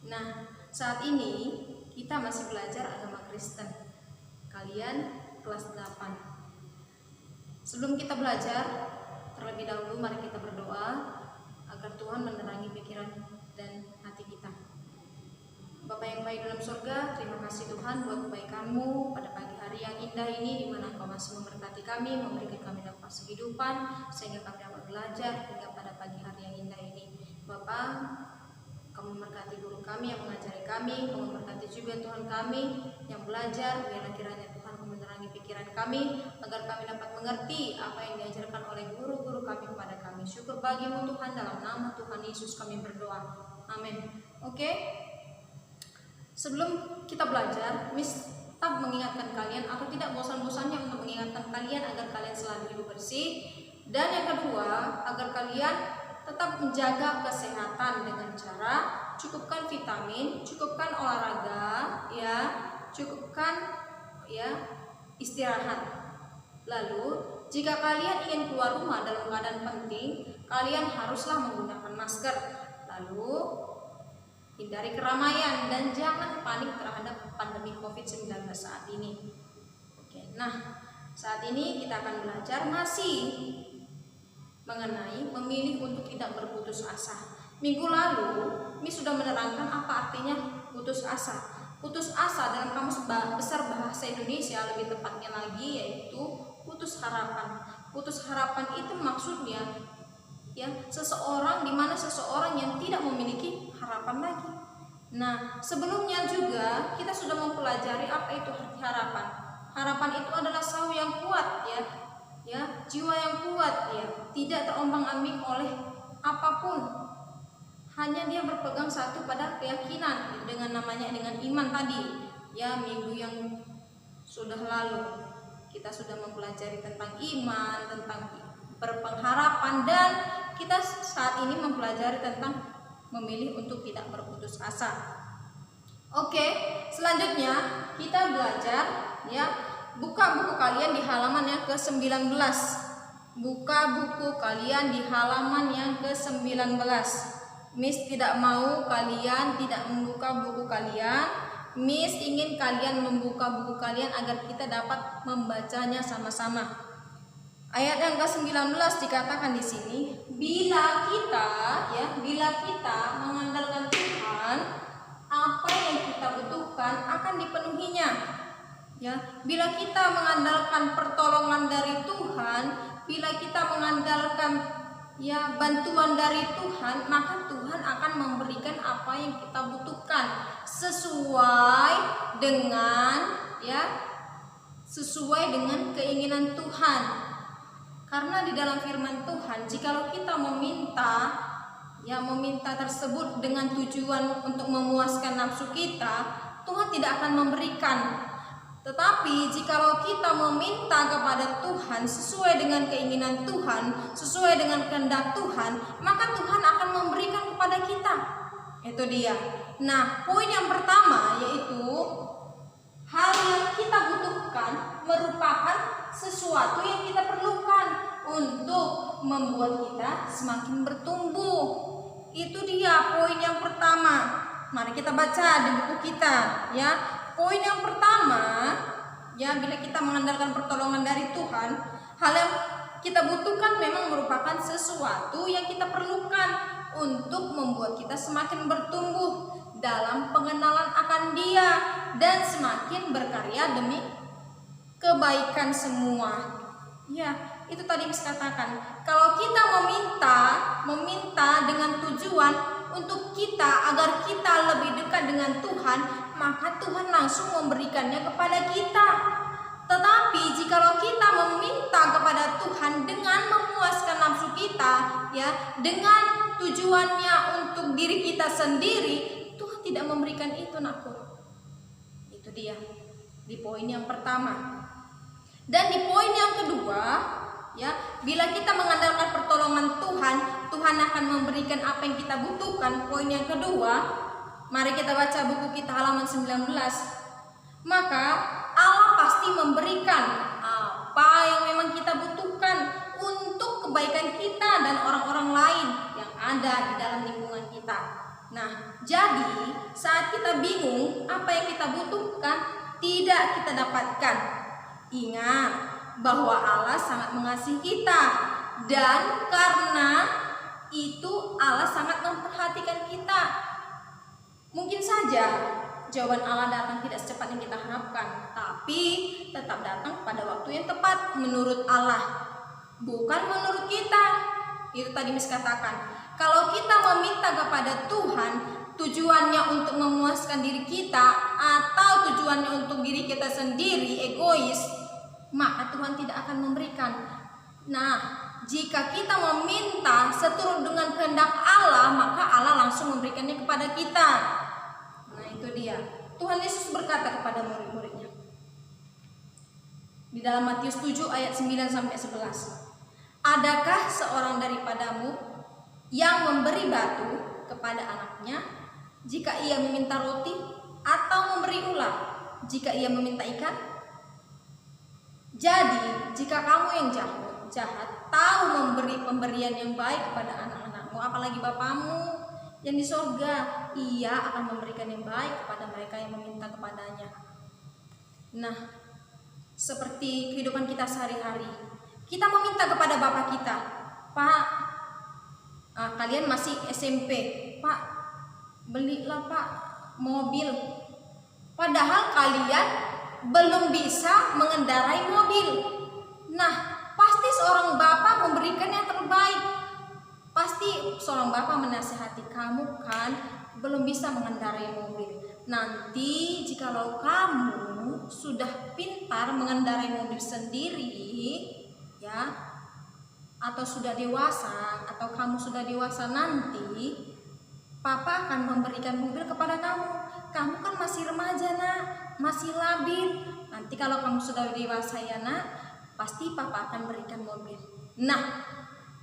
Nah, saat ini kita masih belajar agama Kristen. Kalian kelas 8. Sebelum kita belajar, terlebih dahulu mari kita berdoa agar Tuhan menerangi pikiran dan hati kita. Bapa yang baik dalam surga, terima kasih Tuhan buat kebaikan-Mu pada pagi hari yang indah ini, di mana Engkau masih memberkati kami, memberikan kami nafas kehidupan sehingga kami dapat belajar hingga pada pagi hari yang indah ini. Bapa, Kau memberkati guru kami yang mengajari kami, Kau memberkati juga Tuhan kami yang belajar. Biarlah kiranya Tuhan Kau menerangi pikiran kami agar kami dapat mengerti apa yang diajarkan oleh guru-guru kami kepada kami. Syukur bagi-Mu Tuhan, dalam nama Tuhan Yesus kami berdoa. Amin. Oke. Sebelum kita belajar, Miss tetap mengingatkan kalian atau tidak bosan-bosannya untuk mengingatkan kalian agar kalian selalu hidup bersih. Dan yang kedua, agar kalian tetap menjaga kesehatan dengan cara cukupkan vitamin, cukupkan olahraga, cukupkan istirahat. Lalu, jika kalian ingin keluar rumah dalam keadaan penting, kalian haruslah menggunakan masker. Lalu, hindari keramaian dan jangan panik terhadap pandemi COVID-19 saat ini. Oke, nah, saat ini kita akan belajar masih mengenai memilih untuk tidak berputus asa. Minggu lalu, Miss sudah menerangkan apa artinya putus asa. Putus asa dalam Kamus Besar Bahasa Indonesia, lebih tepatnya lagi, yaitu putus harapan. Putus harapan itu maksudnya seseorang, di mana seseorang yang tidak memiliki harapan lagi. Nah, sebelumnya juga kita sudah mempelajari apa itu arti harapan. Harapan itu adalah saw yang kuat, jiwa yang kuat, tidak terombang-ambing oleh apapun. Hanya dia berpegang satu pada keyakinan dengan iman tadi. Minggu yang sudah lalu kita sudah mempelajari tentang iman, tentang berpengharapan, dan kita saat ini mempelajari tentang memilih untuk tidak berputus asa. Oke, selanjutnya kita belajar buka buku kalian di halaman yang ke-19. Buka buku kalian di halaman yang ke-19. Miss tidak mau kalian tidak membuka buku kalian. Miss ingin kalian membuka buku kalian agar kita dapat membacanya sama-sama. Ayat yang ke-19 dikatakan di sini, bila kita mengandalkan Tuhan, apa yang kita butuhkan akan dipenuhinya. Bila kita mengandalkan pertolongan dari Tuhan, bila kita mengandalkan bantuan dari Tuhan, maka Tuhan akan memberikan apa yang kita butuhkan sesuai dengan keinginan Tuhan. Karena di dalam firman Tuhan, jikalau kita meminta tersebut dengan tujuan untuk memuaskan nafsu kita, Tuhan tidak akan memberikan. Tetapi jikalau kita meminta kepada Tuhan sesuai dengan keinginan Tuhan, sesuai dengan kehendak Tuhan, maka Tuhan akan memberikan kepada kita. Itu dia. Nah, poin yang pertama yaitu hal yang kita butuhkan merupakan sesuatu yang kita perlukan untuk membuat kita semakin bertumbuh. Itu dia poin yang pertama. Mari kita baca di buku kita, Poin yang pertama, bila kita mengandalkan pertolongan dari Tuhan, hal yang kita butuhkan memang merupakan sesuatu yang kita perlukan untuk membuat kita semakin bertumbuh dalam pengenalan akan Dia dan semakin berkarya demi kebaikan semua. Itu tadi Miss katakan, kalau kita meminta dengan tujuan untuk kita agar kita lebih dekat dengan Tuhan, maka Tuhan langsung memberikannya kepada kita. Tetapi jikalau kita meminta kepada Tuhan dengan memuaskan nafsu kita, dengan tujuannya untuk diri kita sendiri, Tuhan tidak memberikan itu, nakku. Itu dia di poin yang pertama. Dan di poin yang kedua, bila kita mengandalkan pertolongan Tuhan, Tuhan akan memberikan apa yang kita butuhkan. Poin yang kedua, mari kita baca buku kita halaman 19. Maka Allah pasti memberikan apa yang memang kita butuhkan untuk kebaikan kita dan orang-orang lain yang ada di dalam lingkungan kita. Nah, jadi saat kita bingung apa yang kita butuhkan, tidak kita dapatkan. Ingat bahwa Allah sangat mengasihi kita, dan karena itu Allah sangat memperhatikan kita. Mungkin saja jawaban Allah datang tidak secepat yang kita harapkan, tapi tetap datang pada waktu yang tepat menurut Allah, bukan menurut kita. Itu tadi Miss katakan, kalau kita meminta kepada Tuhan tujuannya untuk memuaskan diri kita atau tujuannya untuk diri kita sendiri, egois, maka Tuhan tidak akan memberikan. Nah, jika kita meminta seturut dengan kehendak Allah, maka Allah langsung memberikannya kepada kita. Nah, itu dia. Tuhan Yesus berkata kepada murid-muridnya di dalam Matius 7 ayat 9-11. Adakah seorang daripadamu yang memberi batu kepada anaknya jika ia meminta roti, atau memberi ular jika ia meminta ikan? Jadi, jika kamu yang jahat tahu memberi pemberian yang baik kepada anak-anakmu, apalagi Bapamu yang di sorga, ia akan memberikan yang baik kepada mereka yang meminta kepadanya. Nah, seperti kehidupan kita sehari-hari, kita meminta kepada Bapak kita, Pak, kalian masih SMP, Pak, belilah Pak mobil. Padahal kalian belum bisa mengendarai mobil. Nah, pasti seorang bapak memberikan yang terbaik. Pasti seorang bapak menasihati kamu kan belum bisa mengendarai mobil. Nanti jikalau kamu sudah pintar mengendarai mobil sendiri, ya, atau sudah dewasa, atau kamu sudah dewasa nanti, Papa akan memberikan mobil kepada kamu. Kamu kan masih remaja nak, masih labil. Nanti kalau kamu sudah dewasa ya nak, pasti Papa akan berikan mobil. Nah,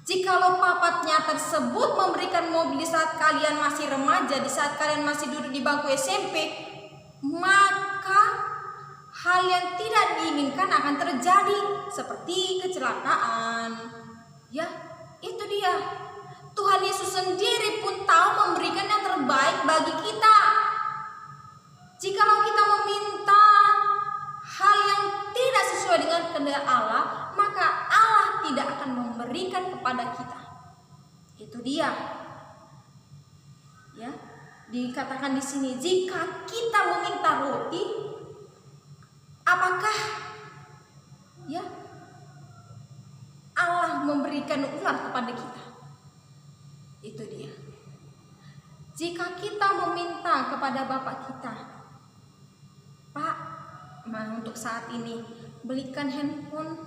jikalau papatnya tersebut memberikan mobil di saat kalian masih remaja, di saat kalian masih duduk di bangku SMP, maka hal yang tidak diinginkan akan terjadi, seperti kecelakaan. Ya, itu dia. Tuhan Yesus sendiri pun tahu memberikan yang terbaik bagi kita. Jikalau kita meminta hal yang tidak sesuai dengan kehendak Allah, maka Allah tidak akan memberikan kepada kita. Itu dia. Ya, dikatakan di sini, jika kita meminta roti, apakah ya Allah memberikan ular kepada kita? Itu dia. Jika kita meminta kepada Bapak kita, Pak, untuk saat ini belikan handphone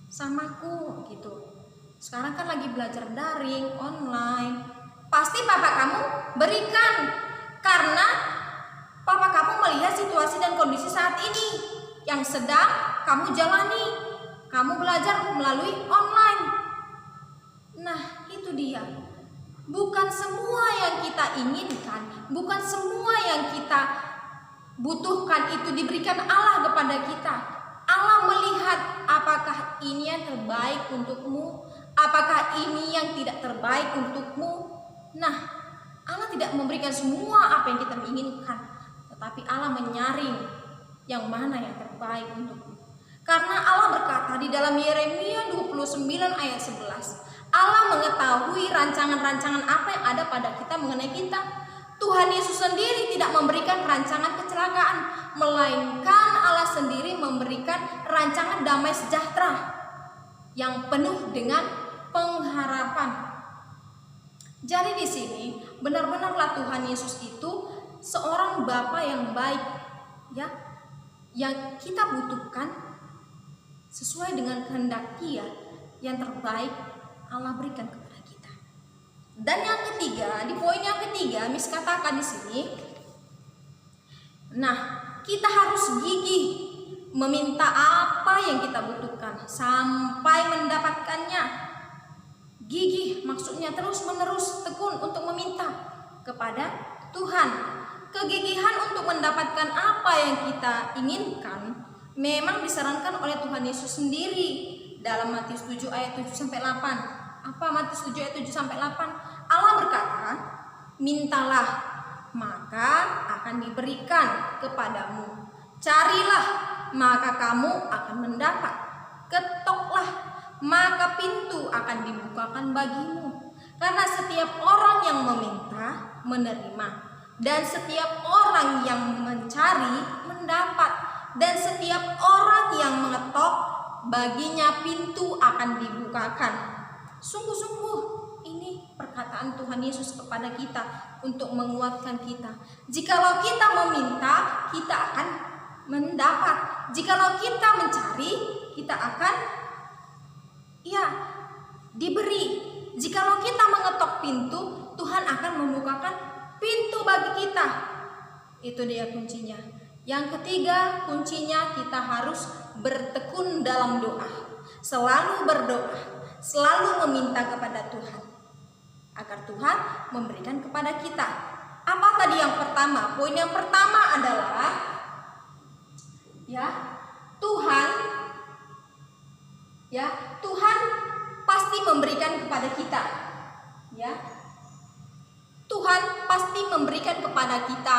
samaku gitu. Sekarang kan lagi belajar daring, online. Pasti Bapak kamu berikan, karena Bapak kamu melihat situasi dan kondisi saat ini yang sedang kamu jalani. Kamu belajar melalui online. Nah, itu dia. Bukan semua yang kita inginkan, bukan semua yang kita butuhkan itu diberikan Allah kepada kita. Allah melihat apakah ini yang terbaik untukmu, apakah ini yang tidak terbaik untukmu. Nah, Allah tidak memberikan semua apa yang kita inginkan, tetapi Allah menyaring yang mana yang terbaik untukmu. Karena Allah berkata di dalam Yeremia 29 ayat 11, Allah mengetahui rancangan-rancangan apa yang ada pada kita mengenai kita. Tuhan Yesus sendiri tidak memberikan rancangan kecelakaan, melainkan Allah sendiri memberikan rancangan damai sejahtera yang penuh dengan pengharapan. Jadi di sini benar-benarlah Tuhan Yesus itu seorang Bapa yang baik, ya, yang kita butuhkan sesuai dengan kehendak Dia, yang terbaik Allah berikan kepada kita. Dan yang ketiga, di poin yang ketiga, Miss katakan di sini, nah, kita harus gigih meminta apa yang kita butuhkan sampai mendapatkannya. Gigih maksudnya terus-menerus tekun untuk meminta kepada Tuhan. Kegigihan untuk mendapatkan apa yang kita inginkan memang disarankan oleh Tuhan Yesus sendiri dalam Matius 7 ayat 7-8. Apa Matius 7 ayat 7-8? Allah berkata, Mintalah, maka akan diberikan kepadamu. Carilah, maka kamu akan mendapat. Ketoklah, maka pintu akan dibukakan bagimu. Karena setiap orang yang meminta, menerima. Dan setiap orang yang mencari, mendapat. Dan setiap orang yang mengetok, baginya pintu akan dibukakan. Sungguh-sungguh ini perkataan Tuhan Yesus kepada kita untuk menguatkan kita. Jikalau kita meminta, kita akan mendapat. Jikalau kita mencari, kita akan diberi. Jikalau kita mengetok pintu, Tuhan akan membukakan pintu bagi kita. Itu dia kuncinya. Yang ketiga, kuncinya kita harus bertekun dalam doa. Selalu berdoa, selalu meminta kepada Tuhan, agar Tuhan memberikan kepada kita. Apa tadi yang pertama? Poin yang pertama adalah Tuhan pasti memberikan kepada kita. Tuhan pasti memberikan kepada kita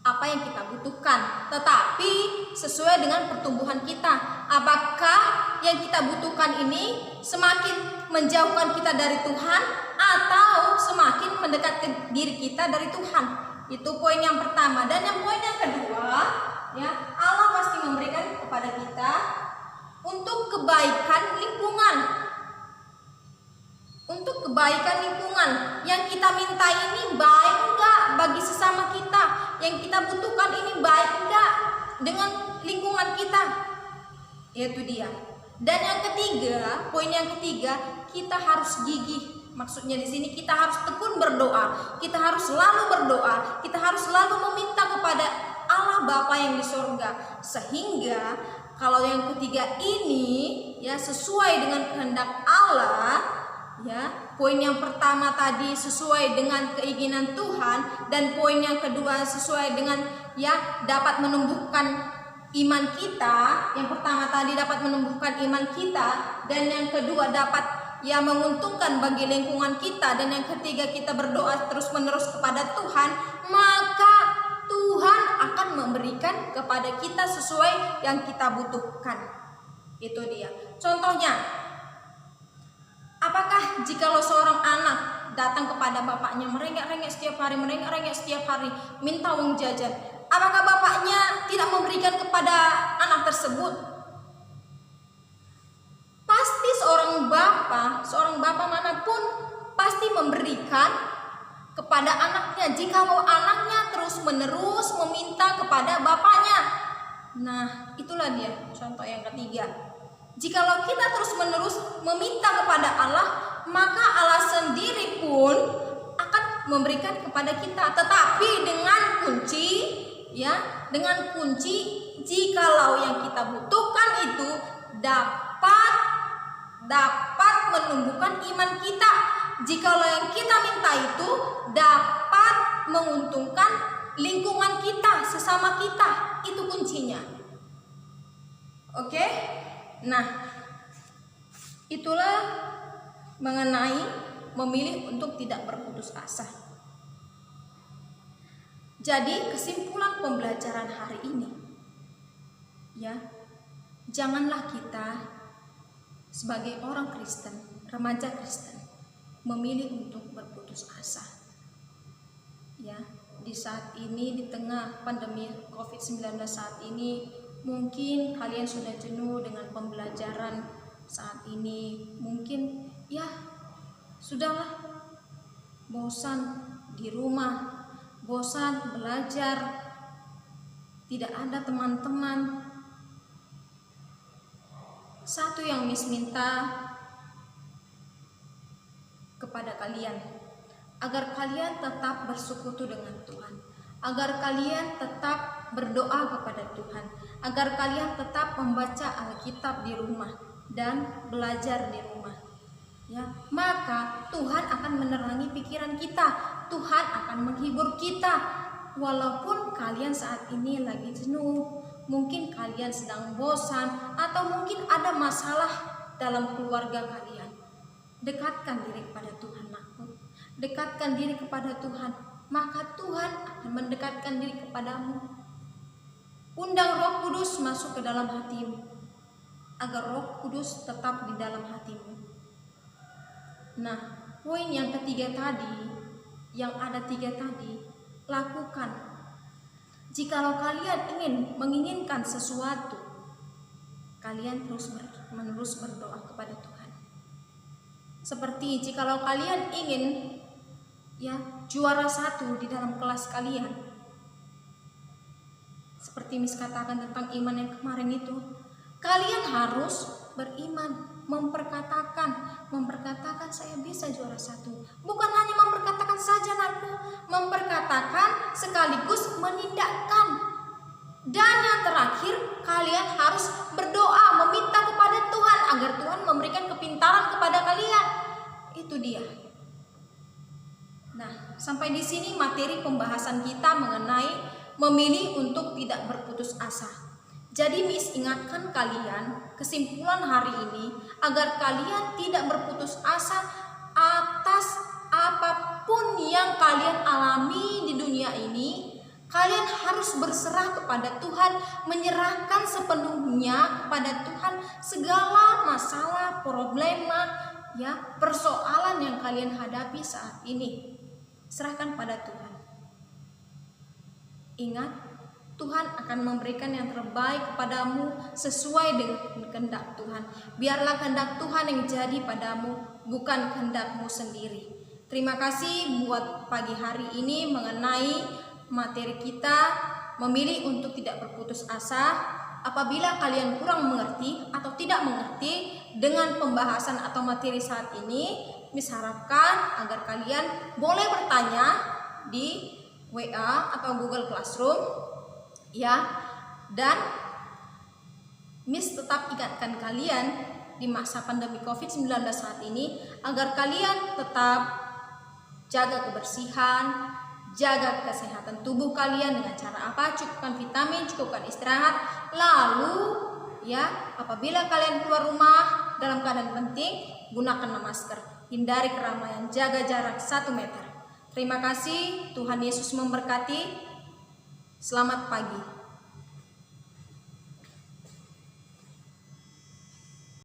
apa yang kita butuhkan, tetapi sesuai dengan pertumbuhan kita. Apakah yang kita butuhkan ini semakin menjauhkan kita dari Tuhan atau semakin mendekatkan diri kita dari Tuhan? Itu poin yang pertama. Dan yang poin yang kedua, Allah pasti memberikan kepada kita untuk kebaikan lingkungan. Untuk kebaikan lingkungan. Yang kita minta ini baik enggak bagi sesama kita? Yang kita butuhkan ini baik enggak dengan lingkungan kita? Itu dia. Dan yang ketiga, poin yang ketiga, kita harus gigih. Maksudnya di sini kita harus tekun berdoa. Kita harus selalu berdoa. Kita harus selalu meminta kepada Allah Bapa yang di surga. Sehingga kalau yang ketiga ini sesuai dengan kehendak Allah, poin yang pertama tadi sesuai dengan keinginan Tuhan, dan poin yang kedua sesuai dengan dapat menumbuhkan iman kita. Yang pertama tadi dapat menumbuhkan iman kita, dan yang kedua dapat menguntungkan bagi lingkungan kita, dan yang ketiga kita berdoa terus-menerus kepada Tuhan, maka Tuhan akan memberikan kepada kita sesuai yang kita butuhkan. Itu dia. Contohnya, apakah jikalau seorang anak datang kepada bapaknya merengek-rengek setiap hari, minta uang jajan, apakah bapaknya tidak memberikan kepada anak tersebut? Pasti seorang bapak manapun pasti memberikan kepada anaknya jikalau anaknya terus-menerus meminta kepada bapaknya. Nah, itulah dia contoh yang ketiga. Jikalau kita terus-menerus meminta kepada Allah, maka Allah sendiri pun akan memberikan kepada kita, tetapi dengan kunci jikalau yang kita butuhkan itu dapat menumbuhkan iman kita. Jikalau yang kita minta itu dapat menguntungkan lingkungan kita, sesama kita. Itu kuncinya. Oke? Nah, itulah mengenai memilih untuk tidak berputus asa. Jadi kesimpulan pembelajaran hari ini, janganlah kita sebagai orang Kristen, remaja Kristen, memilih untuk berputus asa. Di saat ini, di tengah pandemi COVID-19 saat ini, mungkin kalian sudah jenuh dengan pembelajaran saat ini. Mungkin sudahlah, bosan di rumah, bosan belajar, tidak ada teman-teman. Satu yang minta kepada kalian, agar kalian tetap bersekutu dengan Tuhan, agar kalian tetap berdoa kepada Tuhan, agar kalian tetap membaca Alkitab di rumah dan belajar di rumah. Maka Tuhan akan menerangi pikiran kita, Tuhan akan menghibur kita. Walaupun kalian saat ini lagi jenuh, mungkin kalian sedang bosan, atau mungkin ada masalah dalam keluarga kalian, dekatkan diri kepada Tuhan. dekatkan diri kepada Tuhan, maka Tuhan akan mendekatkan diri kepadamu. Undang Roh Kudus masuk ke dalam hatimu, agar Roh Kudus tetap di dalam hatimu. Nah, poin yang ketiga tadi, yang ada 3 tadi, lakukan. Jikalau kalian menginginkan sesuatu, kalian terus-menerus berdoa kepada Tuhan. Seperti jikalau kalian ingin juara 1 di dalam kelas kalian, seperti Miss katakan tentang iman yang kemarin itu, kalian harus beriman, memperkatakan saya bisa juara 1. Bukan hanya memperkatakan saja, anakku, memperkatakan sekaligus menindakkan. Dan yang terakhir, kalian harus berdoa, meminta kepada Tuhan agar Tuhan memberikan kepintaran kepada kalian. Itu dia. Nah, sampai di sini materi pembahasan kita mengenai memilih untuk tidak berputus asa. Jadi Miss ingatkan kalian, kesimpulan hari ini, agar kalian tidak berputus asa atas apapun yang kalian alami di dunia ini. Kalian harus berserah kepada Tuhan, menyerahkan sepenuhnya kepada Tuhan segala masalah, problema, persoalan yang kalian hadapi saat ini. Serahkan pada Tuhan. Ingat, Tuhan akan memberikan yang terbaik kepadamu sesuai dengan kehendak Tuhan. Biarlah kehendak Tuhan yang jadi padamu, bukan kehendakmu sendiri. Terima kasih buat pagi hari ini mengenai materi kita memilih untuk tidak berputus asa. Apabila kalian kurang mengerti atau tidak mengerti dengan pembahasan atau materi saat ini, Miss harapkan agar kalian boleh bertanya di WA atau Google Classroom, dan Miss tetap ingatkan kalian di masa pandemi COVID-19 saat ini agar kalian tetap jaga kebersihan, jaga kesehatan tubuh kalian dengan cara apa? Cukupkan vitamin, cukupkan istirahat. Lalu apabila kalian keluar rumah dalam keadaan penting, gunakan masker. Hindari keramaian, jaga jarak 1 meter. Terima kasih, Tuhan Yesus memberkati. Selamat pagi.